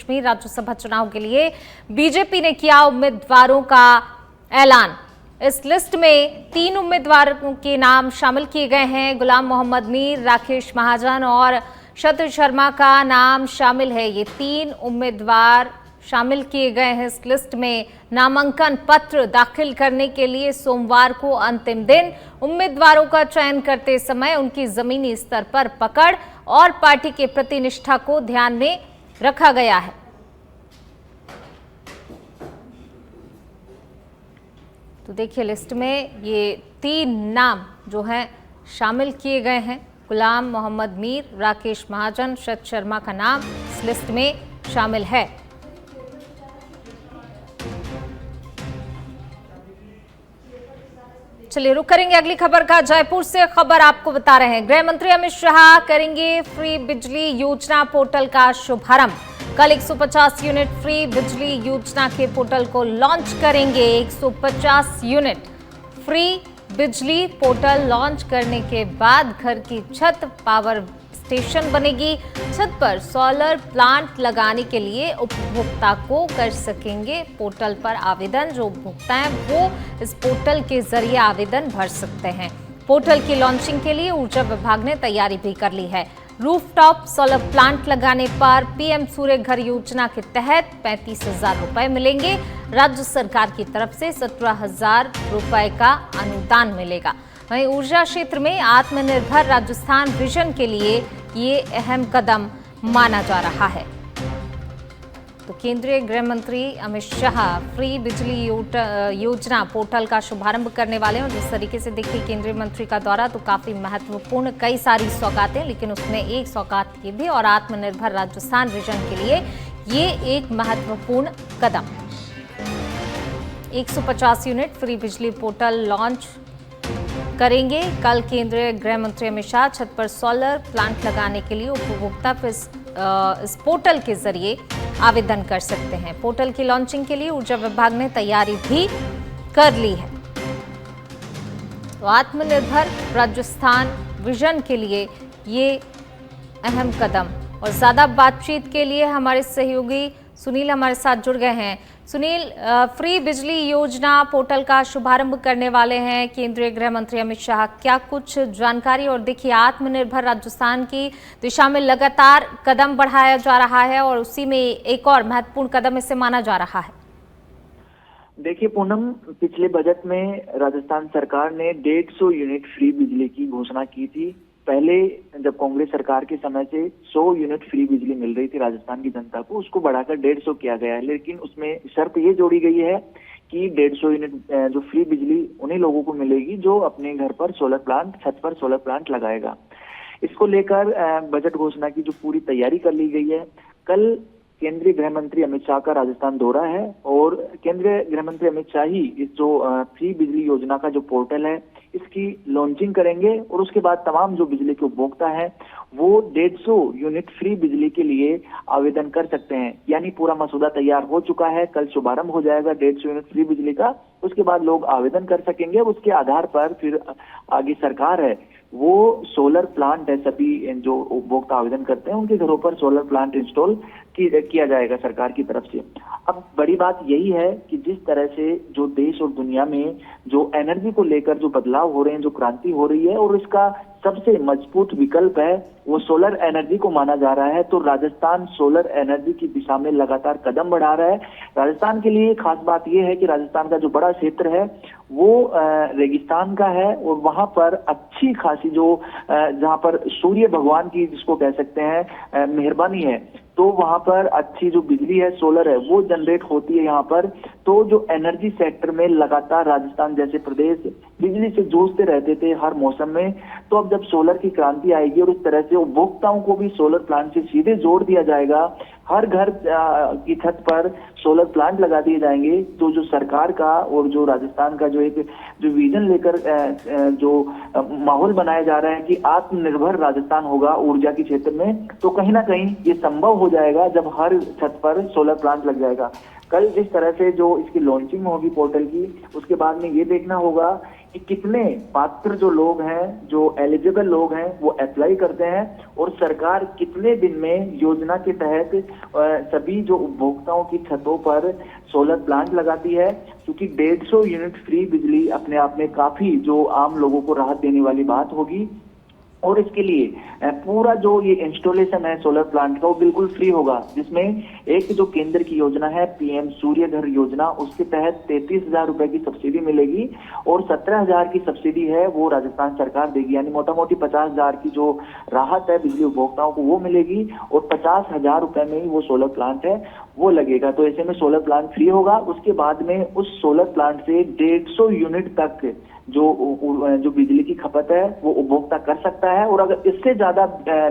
कश्मीर राज्यसभा चुनाव के लिए बीजेपी ने किया उम्मीदवारों का ऐलान। इस लिस्ट में 3 उम्मीदवारों के नाम शामिल किए गए हैं। गुलाम मोहम्मद मीर, राकेश महाजन और शरद शर्मा का नाम शामिल है। ये 3 उम्मीदवार शामिल किए गए हैं इस लिस्ट में। नामांकन पत्र दाखिल करने के लिए सोमवार को अंतिम दिन। उम्मीदवारों का चयन करते समय उनकी जमीनी स्तर पर पकड़ और पार्टी के प्रति निष्ठा को ध्यान में रखा गया है। तो देखिए लिस्ट में ये 3 नाम जो हैं शामिल किए गए हैं। गुलाम मोहम्मद मीर, राकेश महाजन, शरद शर्मा का नाम इस लिस्ट में शामिल है। चलिए रुक करेंगे अगली खबर का। जयपुर से खबर आपको बता रहे हैं। गृह मंत्री अमित शाह करेंगे फ्री बिजली योजना पोर्टल का शुभारंभ। कल 150 यूनिट फ्री बिजली योजना के पोर्टल को लॉन्च करेंगे। 150 यूनिट फ्री बिजली पोर्टल लॉन्च करने के बाद घर की छत पावर स्टेशन बनेगी। छत पर सोलर प्लांट लगाने के लिए उपभोक्ता को कर सकेंगे पोर्टल पर आवेदन। जो उपभोक्ता हैं वो इस पोर्टल के जरिए आवेदन भर सकते हैं। पोर्टल की लॉन्चिंग के लिए ऊर्जा विभाग ने तैयारी भी कर ली है। रूफटॉप सोलर प्लांट लगाने पर पीएम सूर्य घर योजना के तहत 35,000 रुपए मिलेंगे। राज्य सरकार की तरफ से 17,000 रुपए का अनुदान मिलेगा। वहीं ऊर्जा क्षेत्र में आत्मनिर्भर राजस्थान विजन के लिए ये अहम कदम माना जा रहा है। तो केंद्रीय गृह मंत्री अमित शाह फ्री बिजली योजना पोर्टल का शुभारंभ करने वाले हैं। और जिस तरीके से देखिए केंद्रीय मंत्री का दौरा तो काफी महत्वपूर्ण, कई सारी सौगातें, लेकिन उसमें एक सौगात ये भी और आत्मनिर्भर राजस्थान विजन के लिए ये एक महत्वपूर्ण कदम। 150 यूनिट फ्री बिजली पोर्टल लॉन्च करेंगे। कल केंद्रीय गृह मंत्री अमित शाह छत पर सोलर प्लांट लगाने के लिए उपभोक्ता इस पोर्टल के जरिए आवेदन कर सकते हैं। पोर्टल की लॉन्चिंग के लिए ऊर्जा विभाग ने तैयारी भी कर ली है। तो आत्मनिर्भर राजस्थान विजन के लिए ये अहम कदम। और ज्यादा बातचीत के लिए हमारे सहयोगी सुनील हमारे साथ जुड़ गए हैं। सुनील, फ्री बिजली योजना पोर्टल का शुभारंभ करने वाले हैं केंद्रीय गृह मंत्री अमित शाह, क्या कुछ जानकारी? और देखिए आत्मनिर्भर राजस्थान की दिशा में लगातार कदम बढ़ाया जा रहा है और उसी में एक और महत्वपूर्ण कदम इसे माना जा रहा है। देखिए पूनम, पिछले बजट में राजस्थान सरकार ने 150 यूनिट फ्री बिजली की घोषणा की थी। पहले जब कांग्रेस सरकार के समय से 100 यूनिट फ्री बिजली मिल रही थी राजस्थान की जनता को, उसको बढ़ाकर 150 किया गया है। लेकिन उसमें शर्त ये जोड़ी गई है कि 150 यूनिट जो फ्री बिजली उन्हीं लोगों को मिलेगी जो अपने घर पर सोलर प्लांट, छत पर सोलर प्लांट लगाएगा। इसको लेकर बजट घोषणा की जो पूरी तैयारी कर ली गई है। कल केंद्रीय गृह मंत्री अमित शाह का राजस्थान दौरा है और केंद्रीय गृह मंत्री अमित शाह ही इस जो फ्री बिजली योजना का जो पोर्टल है इसकी लॉन्चिंग करेंगे। और उसके बाद तमाम जो बिजली के उपभोक्ता हैं वो 150 यूनिट फ्री बिजली के लिए आवेदन कर सकते हैं। यानी पूरा मसौदा तैयार हो चुका है। कल शुभारंभ हो जाएगा 150 यूनिट फ्री बिजली का। उसके बाद लोग आवेदन कर सकेंगे। उसके आधार पर फिर आगे सरकार है वो सोलर प्लांट है, सभी जो उपभोक्ता आवेदन करते हैं उनके घरों पर सोलर प्लांट इंस्टॉल किया जाएगा सरकार की तरफ से। अब बड़ी बात यही है कि जिस तरह से जो देश और दुनिया में जो एनर्जी को लेकर जो बदलाव हो रहे हैं, जो क्रांति हो रही है और इसका सबसे मजबूत विकल्प है वो सोलर एनर्जी को माना जा रहा है। तो राजस्थान सोलर एनर्जी की दिशा में लगातार कदम बढ़ा रहा है। राजस्थान के लिए खास बात यह है कि राजस्थान का जो बड़ा क्षेत्र है वो रेगिस्तान का है और वहां पर अच्छी खासी जो जहां पर सूर्य भगवान की जिसको कह सकते हैं मेहरबानी है, तो वहां पर अच्छी जो बिजली है, सोलर है, वो जनरेट होती है यहाँ पर। तो जो एनर्जी सेक्टर में लगातार राजस्थान जैसे प्रदेश बिजली से जूझते रहते थे हर मौसम में, तो अब जब सोलर की क्रांति आएगी और उस तरह से उपभोक्ताओं को भी सोलर प्लांट से सीधे जोड़ दिया जाएगा, हर घर की छत पर सोलर प्लांट लगा दिए जाएंगे, तो जो सरकार का और जो राजस्थान का जो विजन लेकर जो माहौल बनाया जा रहा है कि आत्मनिर्भर राजस्थान होगा ऊर्जा के क्षेत्र में, तो कहीं ना कहीं ये संभव हो जाएगा जब हर छत पर सोलर प्लांट लग जाएगा। कल जिस तरह से जो इसकी लॉन्चिंग होगी पोर्टल की, उसके बाद में ये देखना होगा कि कितने पात्र जो लोग हैं, जो एलिजिबल लोग हैं, वो अप्लाई करते हैं और सरकार कितने दिन में योजना के तहत सभी जो उपभोक्ताओं की छतों पर सोलर प्लांट लगाती है। क्योंकि 150 यूनिट फ्री बिजली अपने आप में काफी जो आम लोगों को राहत देने वाली बात होगी। और इसके लिए पूरा जो ये इंस्टॉलेशन है सोलर प्लांट का वो बिल्कुल फ्री होगा, जिसमें एक जो केंद्र की योजना है पीएम सूर्य घर योजना, उसके तहत 33,000 रुपए की सब्सिडी मिलेगी और 17,000 की सब्सिडी है वो राजस्थान सरकार देगी। यानी मोटा मोटी 50,000 की जो राहत है बिजली उपभोक्ताओं को वो मिलेगी और 50,000 रुपए में ही वो सोलर प्लांट है वो लगेगा। तो ऐसे में सोलर प्लांट फ्री होगा। उसके बाद में उस सोलर प्लांट से 150 यूनिट तक जो बिजली की खपत है वो उपभोक्ता कर सकता है और अगर इससे ज्यादा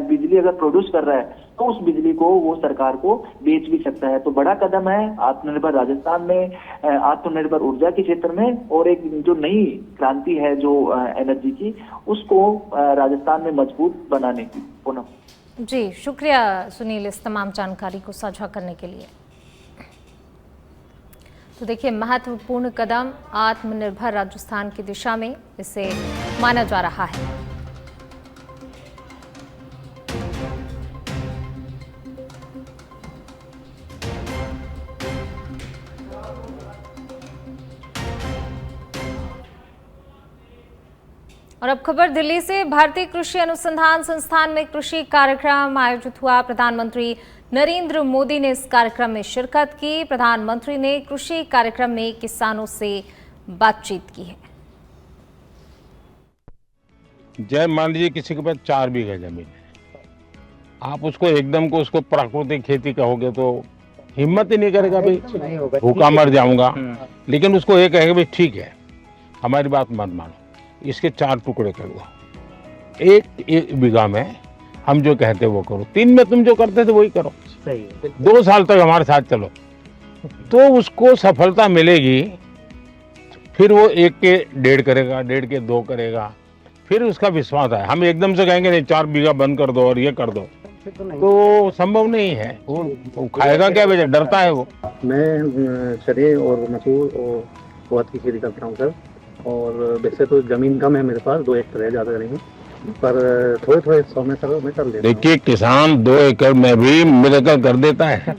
बिजली अगर प्रोड्यूस कर रहा है तो उस बिजली को वो सरकार को बेच भी सकता है। तो बड़ा कदम है आत्मनिर्भर राजस्थान में, आत्मनिर्भर ऊर्जा के क्षेत्र में, और एक जो नई क्रांति है जो एनर्जी की, उसको राजस्थान में मजबूत बनाने की। पूनम जी, शुक्रिया सुनील इस तमाम जानकारी को साझा करने के लिए। तो देखिए, महत्वपूर्ण कदम आत्मनिर्भर राजस्थान की दिशा में इसे माना जा रहा है। और अब खबर दिल्ली से। भारतीय कृषि अनुसंधान संस्थान में कृषि कार्यक्रम आयोजित हुआ। प्रधानमंत्री नरेंद्र मोदी ने इस कार्यक्रम में शिरकत की। प्रधानमंत्री ने कृषि कार्यक्रम में किसानों से बातचीत की है। जय मान लीजिए किसी के पास 4 बीघा जमीन है, आप उसको एकदम को उसको प्राकृतिक खेती कहोगे तो हिम्मत ही नहीं करेगा, भाई भूखा मर जाऊंगा। लेकिन उसको ये कहेगा भाई ठीक है, हमारी बात मत मानो, इसके 4 टुकड़े कर दो, एक बीघा में हम जो कहते हैं वो करो, 3 में तुम जो करते थे वही करो, सही है। 2 साल तक हमारे साथ चलो, तो उसको सफलता मिलेगी। फिर वो 1 के 1.5 करेगा, 1.5 के 2 करेगा, फिर उसका विश्वास है। हम एकदम से कहेंगे नहीं 4 बीघा बंद कर दो और ये कर दो, तो संभव नहीं है। वो खाएगा क्या, बेटा डरता है वो। मैं चने और मसूर और उड़द की खेती करता हूँ सर, और वैसे तो जमीन कम है मेरे पास, 2 एकड़ है, ज़्यादा नहीं, पर थोड़े 100 में सर मैं कर लेता हूँ। देखिए किसान 2 एकड़ में भी मिलकर कर देता है।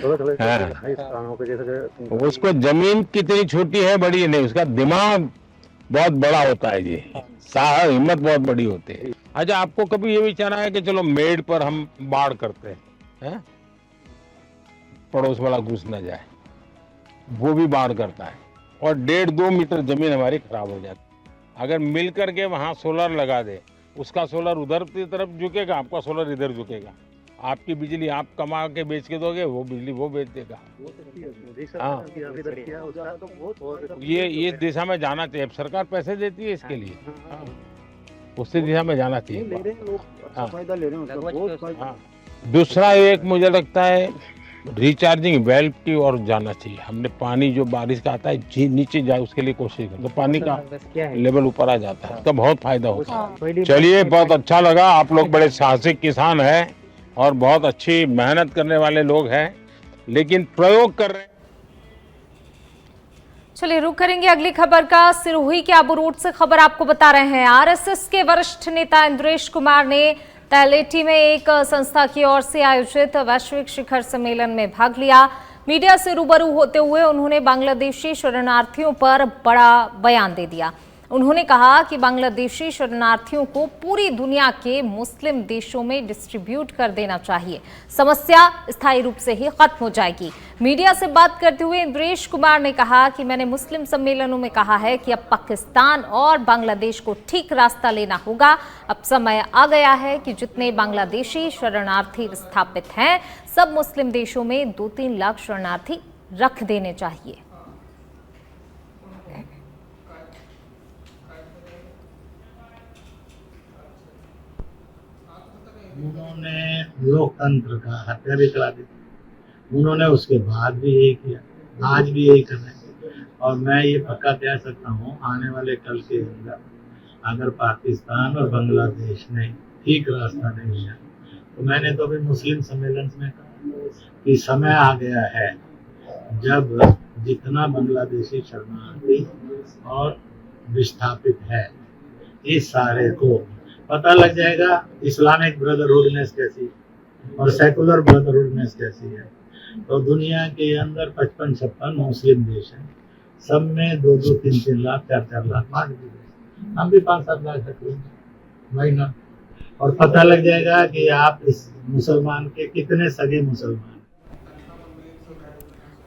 थोड़े जैसे उसको जमीन कितनी छोटी है बड़ी नहीं, उसका दिमाग बहुत बड़ा होता है जी, साहस हिम्मत बहुत बड़ी होती है। अच्छा, आपको कभी ये विचार आया कि चलो मेड पर हम बाढ़ करते हैं, पड़ोस वाला घुस न जाए, वो भी बाढ़ करता है और 1.5-2 मीटर जमीन हमारी खराब हो जाती। अगर मिल करके वहां सोलर लगा दे, उसका सोलर उधर की तरफ झुकेगा, आपका सोलर इधर झुकेगा, आपकी बिजली आप कमा के बेच के दोगे, वो बिजली वो बेच देगा। हाँ, ये दिशा में जाना चाहिए। सरकार पैसे देती है इसके लिए, उसी दिशा में जाना चाहिए। हाँ, दूसरा एक मुझे लगता है रिचार्जिंग वेल की ओर जाना चाहिए। हमने पानी जो बारिश का आता है नीचे जाए उसके लिए कोशिश करें, तो पानी का लेवल ऊपर आ जाता है, तो बहुत फायदा होता है। चलिए, बहुत अच्छा लगा। आप लोग बड़े साहसिक किसान हैं और बहुत अच्छी मेहनत करने वाले लोग हैं, लेकिन प्रयोग कर रहे हैं। चलिए रुक करेंगे अगली खबर का। सिरोही के आबू रोड से खबर आपको बता रहे हैं। आरएसएस के वरिष्ठ नेता इंद्रेश कुमार ने तलैटी में एक संस्था की ओर से आयोजित वैश्विक शिखर सम्मेलन में भाग लिया। मीडिया से रूबरू होते हुए उन्होंने बांग्लादेशी शरणार्थियों पर बड़ा बयान दे दिया। उन्होंने कहा कि बांग्लादेशी शरणार्थियों को पूरी दुनिया के मुस्लिम देशों में डिस्ट्रीब्यूट कर देना चाहिए, समस्या स्थायी रूप से ही खत्म हो जाएगी। मीडिया से बात करते हुए इंद्रेश कुमार ने कहा कि मैंने मुस्लिम सम्मेलनों में कहा है कि अब पाकिस्तान और बांग्लादेश को ठीक रास्ता लेना होगा। अब समय आ गया है कि जितने बांग्लादेशी शरणार्थी स्थापित हैं, सब मुस्लिम देशों में 2-3 लाख शरणार्थी रख देने चाहिए। उन्होंने लोकतंत्र का हत्या भी करा दी, उन्होंने उसके बाद भी यही किया, आज भी यही कर रहे हैं। और मैं ये पक्का कह सकता हूँ, आने वाले कल के अंदर अगर पाकिस्तान और बांग्लादेश ने ठीक रास्ता नहीं लिया, तो मैंने तो अभी मुस्लिम सम्मेलन में कहा कि समय आ गया है जब जितना बांग्लादेशी शरणार्थी और विस्थापित है। इस सारे को पता लग जाएगा इस्लामिक ब्रदरहुडनेस कैसी और सेकुलर ब्रदरहुडनेस कैसी है। तो दुनिया के अंदर 55-56 मुस्लिम देश हैं, सब में 2-2, 3-3 लाख, 4-4 लाख, 5 भी, हम भी 5-7 लाख तक वही ना। और पता लग जाएगा कि आप इस मुसलमान के कितने सगे मुसलमान।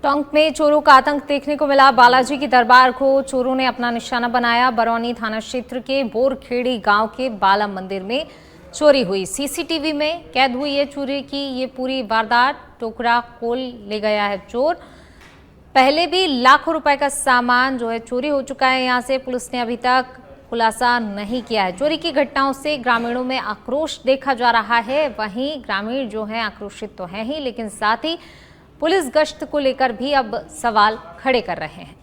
टोंक में चोरों का आतंक देखने को मिला। बालाजी की दरबार को चोरों ने अपना निशाना बनाया। बरौनी थाना क्षेत्र के बोरखेड़ी गांव के बाला मंदिर में चोरी हुई। सीसीटीवी में कैद हुई है चोरी की ये पूरी वारदात। टोकरा खोल ले गया है चोर। पहले भी लाखों रुपए का सामान जो है चोरी हो चुका है। यहां से पुलिस ने अभी तक खुलासा नहीं किया है। चोरी की घटनाओं से ग्रामीणों में आक्रोश देखा जा रहा है। वहीं ग्रामीण जो है आक्रोशित तो हैं ही, लेकिन साथ ही पुलिस गश्त को लेकर भी अब सवाल खड़े कर रहे हैं।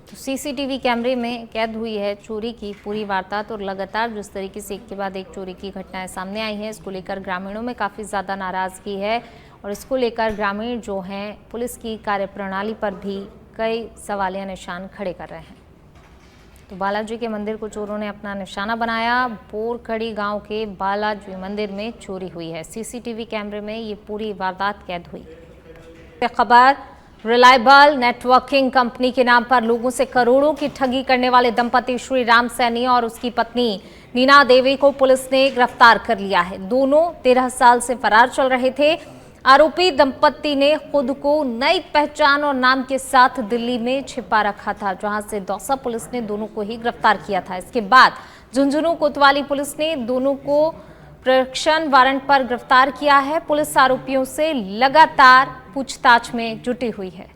तो सीसीटीवी कैमरे में कैद हुई है चोरी की पूरी वारदात और लगातार जिस तरीके से एक के बाद एक चोरी की घटनाएं सामने आई हैं, इसको लेकर ग्रामीणों में काफ़ी ज़्यादा नाराज़गी है और इसको लेकर ग्रामीण जो हैं पुलिस की कार्यप्रणाली पर भी कई सवालिया निशान खड़े कर रहे हैं। तो बालाजी के मंदिर को चोरों ने अपना निशाना बनाया। बोरखड़ी गांव के बालाजी मंदिर में चोरी हुई है। सीसीटीवी कैमरे में ये पूरी वारदात कैद हुई। खबर, रिलायबल नेटवर्किंग कंपनी के नाम पर लोगों से करोड़ों की ठगी करने वाले दंपति श्री राम सैनी और उसकी पत्नी नीना देवी को पुलिस ने गिरफ्तार कर लिया है। दोनों 13 साल से फरार चल रहे थे। आरोपी दंपति ने खुद को नई पहचान और नाम के साथ दिल्ली में छिपा रखा था, जहां से दौसा पुलिस ने दोनों को ही गिरफ्तार किया था। इसके बाद झुंझुनू कोतवाली पुलिस ने दोनों को प्रेक्षण वारंट पर गिरफ्तार किया है। पुलिस आरोपियों से लगातार पूछताछ में जुटी हुई है।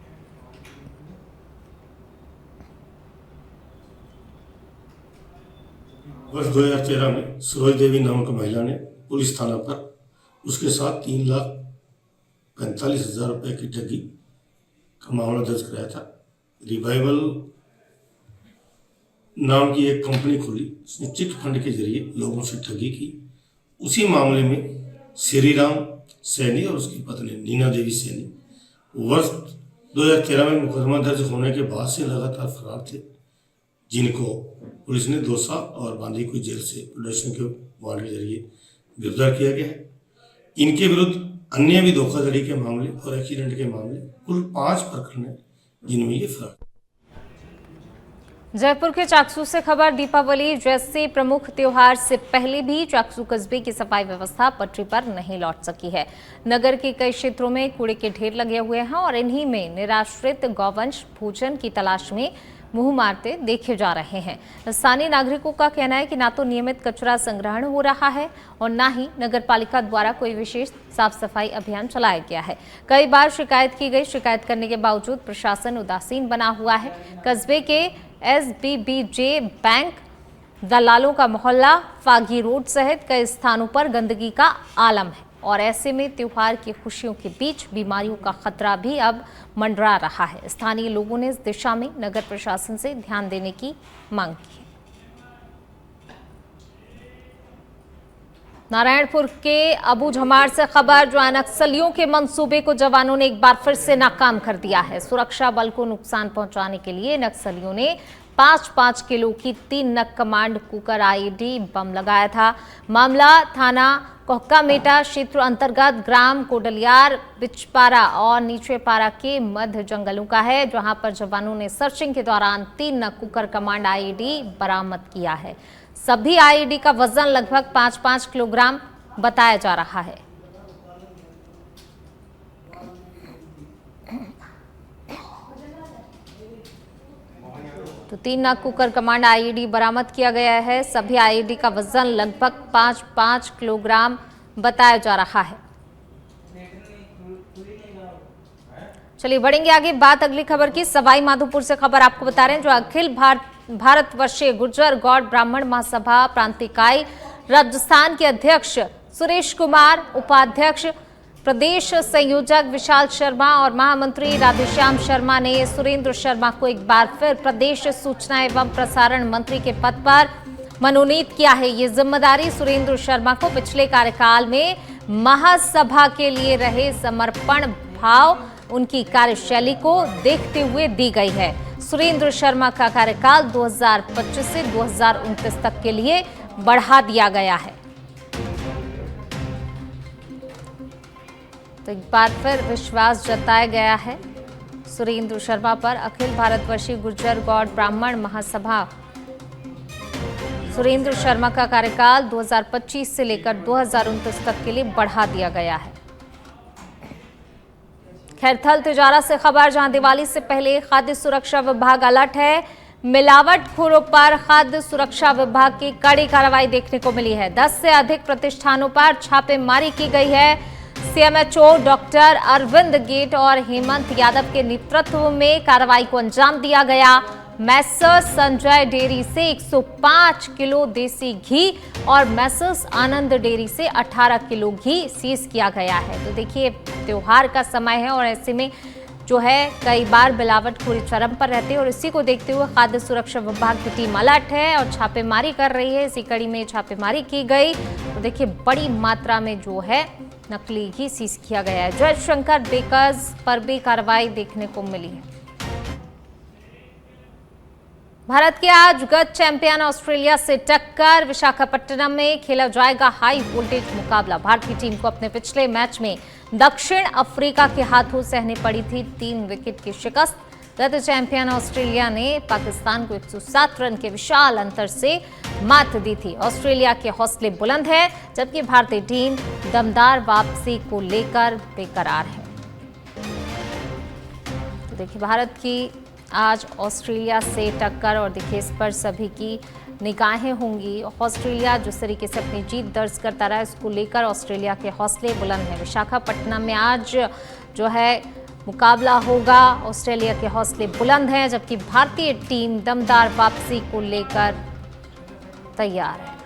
वर्ष 2013 में सरोज देवी नामक महिला ने पुलिस थाना पर उसके साथ 3,45,000 रुपए की ठगी का मामला दर्ज कराया था। रिवाइवल नाम की एक कंपनी खुली, उसने चिट फंड के जरिए लोगों से ठगी की। उसी मामले में श्री राम सैनी और उसकी पत्नी नीना देवी सैनी वर्ष 2013 में मुकदमा दर्ज होने के बाद से लगातार फरार थे, जिनको पुलिस ने दौसा और बांदीकुई जेल से प्रोडक्शन के वारंट के जरिए गिरफ्तार किया गया है। इनके विरुद्ध अन्य भी धोखाधड़ी के मामले और एक्सीडेंट के मामले कुल 5 प्रकरण हैं, जिनमें ये फरार। जयपुर के चाकसू से खबर, दीपावली जैसे प्रमुख त्योहार से पहले भी चाकसू कस्बे की सफाई व्यवस्था पटरी पर नहीं लौट सकी है। नगर के कई क्षेत्रों में कूड़े के ढेर लगे हुए हैं और इन्हीं में निराश्रित गौवंश भोजन की तलाश में मुंह मारते देखे जा रहे हैं। स्थानीय नागरिकों का कहना है कि ना तो नियमित कचरा संग्रहण हो रहा है और ना ही नगर पालिका द्वारा कोई विशेष साफ सफाई अभियान चलाया गया है। कई बार शिकायत की गई, शिकायत करने के बावजूद प्रशासन उदासीन बना हुआ है। कस्बे के SBBJ बैंक, दलालों का मोहल्ला, फागी रोड सहित कई स्थानों पर गंदगी का आलम है और ऐसे में त्योहार की खुशियों के बीच बीमारियों का खतरा भी अब मंडरा रहा है। स्थानीय लोगों ने इस दिशा में नगर प्रशासन से ध्यान देने की मांग की है। नारायणपुर के अबू झमार से खबर, जहां नक्सलियों के मंसूबे को जवानों ने एक बार फिर से नाकाम कर दिया है। सुरक्षा बल को नुकसान पहुंचाने के लिए नक्सलियों ने 5-5 किलो की 3 नग कमांड कुकर IED बम लगाया था। मामला थाना कोहकामेटा क्षेत्र अंतर्गत ग्राम कोडलियार, बिचपारा और नीचेपारा के मध्य जंगलों का है, जहां पर जवानों ने सर्चिंग के दौरान 3 नग कुकर कमांड IED बरामद किया है। सभी IED का वजन लगभग 5-5 किलोग्राम बताया जा रहा है। तो 3 नग कुकर कमांड IED बरामद किया गया है। सभी IED का वजन लगभग 5-5 किलोग्राम बताया जा रहा है। चलिए बढ़ेंगे आगे, बात अगली खबर की। सवाई माधोपुर से खबर आपको बता रहे हैं, जो अखिल भारतवर्षीय गुर्जर गौड़ ब्राह्मण महासभा प्रांत इकाई राजस्थान के अध्यक्ष सुरेश कुमार, उपाध्यक्ष प्रदेश संयोजक विशाल शर्मा और महामंत्री राधेश्याम शर्मा ने सुरेंद्र शर्मा को एक बार फिर प्रदेश सूचना एवं प्रसारण मंत्री के पद पर मनोनीत किया है। ये जिम्मेदारी सुरेंद्र शर्मा को पिछले कार्यकाल में महासभा के लिए रहे समर्पण स्वभाव, उनकी कार्यशैली को देखते हुए दी गई है। सुरेंद्र शर्मा का कार्यकाल 2025 से 2029 तक के लिए बढ़ा दिया गया है। तो एक बार फिर विश्वास जताया गया है सुरेंद्र शर्मा पर। अखिल भारतवर्षीय गुर्जर गौड़ ब्राह्मण महासभा सुरेंद्र शर्मा का कार्यकाल 2025 से लेकर 2029 तक के लिए बढ़ा दिया गया है। खैर, थल तिजारा से खबर, जहां दिवाली से पहले खाद्य सुरक्षा विभाग अलर्ट है। मिलावटखोरों पर खाद्य सुरक्षा विभाग की कड़ी कार्रवाई देखने को मिली है। 10 से अधिक प्रतिष्ठानों पर छापेमारी की गई है। सीएमएचओ डॉक्टर अरविंद गेट और हेमंत यादव के नेतृत्व में कार्रवाई को अंजाम दिया गया। मैसर्स संजय डेयरी से 105 किलो देसी घी और मैसर्स आनंद डेयरी से 18 किलो घी सीज किया गया है। तो देखिए, त्योहार का समय है और ऐसे में जो है कई बार मिलावटखोरी चरम पर रहती है और इसी को देखते हुए खाद्य सुरक्षा विभाग की टीम अलर्ट है और छापेमारी कर रही है। इसी कड़ी में छापेमारी की गई तो देखिए बड़ी मात्रा में जो है नकली घी सीज किया गया है। जयशंकर बेकर्स पर भी कार्रवाई देखने को मिली है। भारत के आज गत चैंपियन ऑस्ट्रेलिया से टक्कर, विशाखापट्टनम में खेला जाएगा हाई वोल्टेज मुकाबला। भारतीय टीम को अपने पिछले मैच में दक्षिण अफ्रीका के हाथों सहने पड़ी थी 3 विकेट की शिकस्त। गत चैंपियन ऑस्ट्रेलिया ने पाकिस्तान को 107 रन के विशाल अंतर से मात दी थी। ऑस्ट्रेलिया के हौसले बुलंद है, जबकि भारतीय टीम दमदार वापसी को लेकर बेकरार है। तो देखिए, भारत की आज ऑस्ट्रेलिया से टक्कर और देखिए इस पर सभी की निगाहें होंगी। ऑस्ट्रेलिया जिस तरीके से अपनी जीत दर्ज करता रहा, इसको लेकर ऑस्ट्रेलिया के हौसले बुलंद हैं। विशाखापट्टनम में आज जो है मुकाबला होगा, ऑस्ट्रेलिया के हौसले बुलंद हैं, जबकि भारतीय टीम दमदार वापसी को लेकर तैयार है।